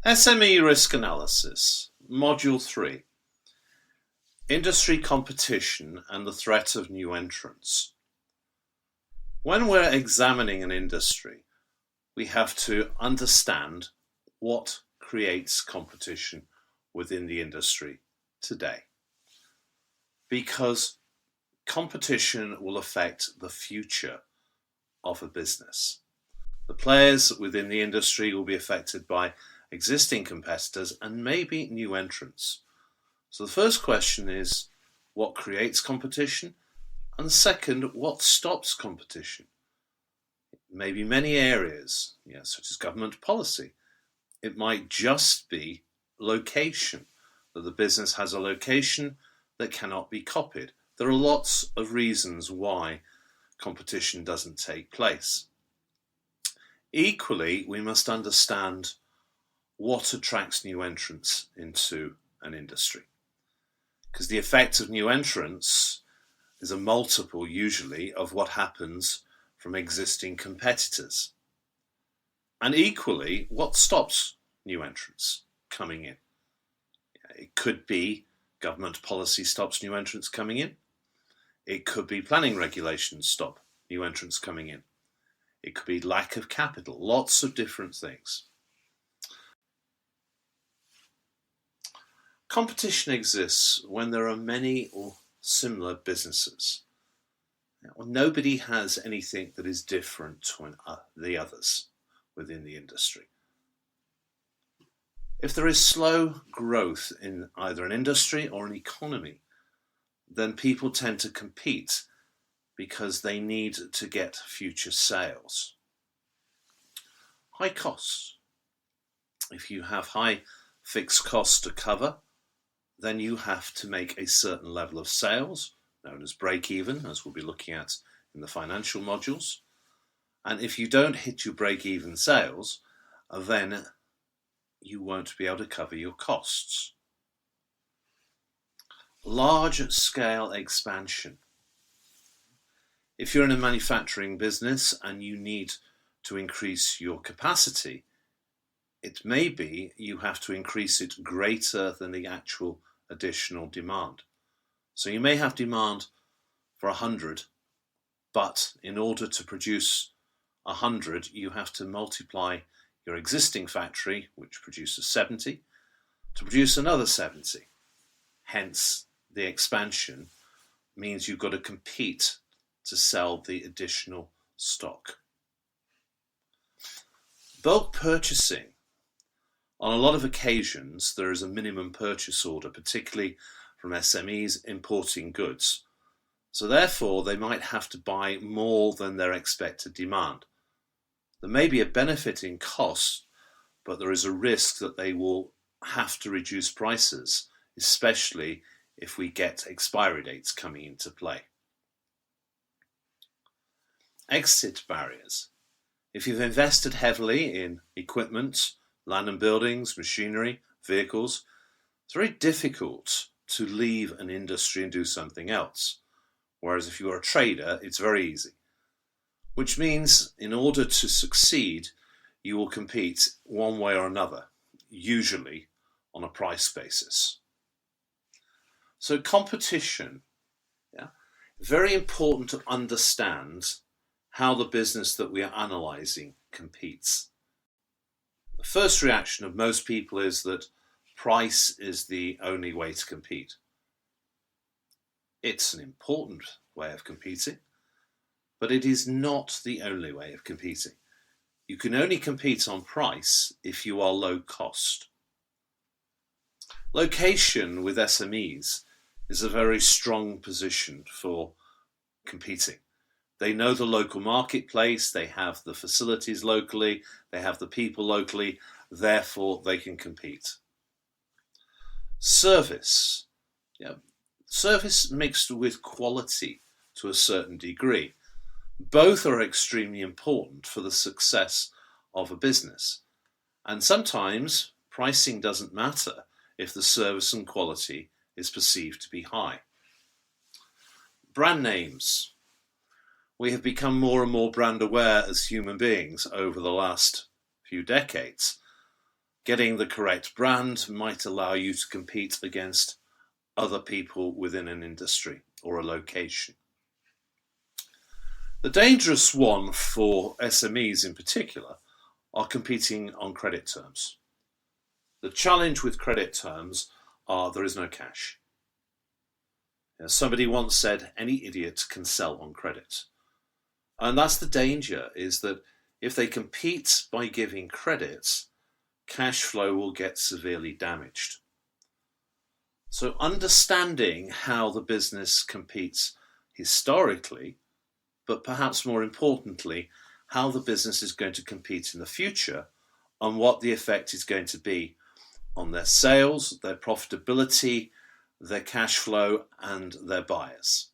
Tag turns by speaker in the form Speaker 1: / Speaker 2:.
Speaker 1: SME Risk Analysis, Module 3, Industry Competition and the Threat of New Entrants. When we're examining an industry, we have to understand what creates competition within the industry today. Because competition will affect the future of a business. The players within the industry will be affected by existing competitors and maybe new entrants. So the first question is, what creates competition? And second, what stops competition? It may be many areas, such as government policy. It might just be location, that the business has a location that cannot be copied. There are lots of reasons why competition doesn't take place. Equally, we must understand what attracts new entrants into an industry. Because the effect of new entrants is a multiple, usually, of what happens from existing competitors. And equally, what stops new entrants coming in? It could be government policy stops new entrants coming in. It could be planning regulations stop new entrants coming in. It could be lack of capital, lots of different things. Competition exists when there are many or similar businesses. Nobody has anything that is different to the others within the industry. If there is slow growth in either an industry or an economy, then people tend to compete because they need to get future sales. High costs. If you have high fixed costs to cover, then you have to make a certain level of sales, known as break-even, as we'll be looking at in the financial modules. And if you don't hit your break-even sales, then you won't be able to cover your costs. Large-scale expansion. If you're in a manufacturing business and you need to increase your capacity, it may be you have to increase it greater than the actual additional demand. So you may have demand for 100, but in order to produce 100, you have to multiply your existing factory, which produces 70, to produce another 70. Hence, the expansion means you've got to compete to sell the additional stock. Bulk purchasing. On a lot of occasions, there is a minimum purchase order, particularly from SMEs importing goods. So therefore, they might have to buy more than their expected demand. There may be a benefit in cost, but there is a risk that they will have to reduce prices, especially if we get expiry dates coming into play. Exit barriers. If you've invested heavily in equipment, land and buildings, machinery, vehicles, it's very difficult to leave an industry and do something else. Whereas if you're a trader, it's very easy. Which means in order to succeed, you will compete one way or another, usually on a price basis. So competition, very important to understand how the business that we are analysing competes. The first reaction of most people is that price is the only way to compete. It's an important way of competing, but it is not the only way of competing. You can only compete on price if you are low cost. Location with SMEs is a very strong position for competing. They know the local marketplace, they have the facilities locally, they have the people locally, therefore they can compete. Service. Service mixed with quality to a certain degree. Both are extremely important for the success of a business. And sometimes pricing doesn't matter if the service and quality is perceived to be high. Brand names. We have become more and more brand aware as human beings over the last few decades. Getting the correct brand might allow you to compete against other people within an industry or a location. The dangerous one for SMEs in particular are competing on credit terms. The challenge with credit terms are there is no cash. Somebody once said, any idiot can sell on credit. And that's the danger, is that if they compete by giving credits, cash flow will get severely damaged. So understanding how the business competes historically, but perhaps more importantly, how the business is going to compete in the future and what the effect is going to be on their sales, their profitability, their cash flow, and their buyers.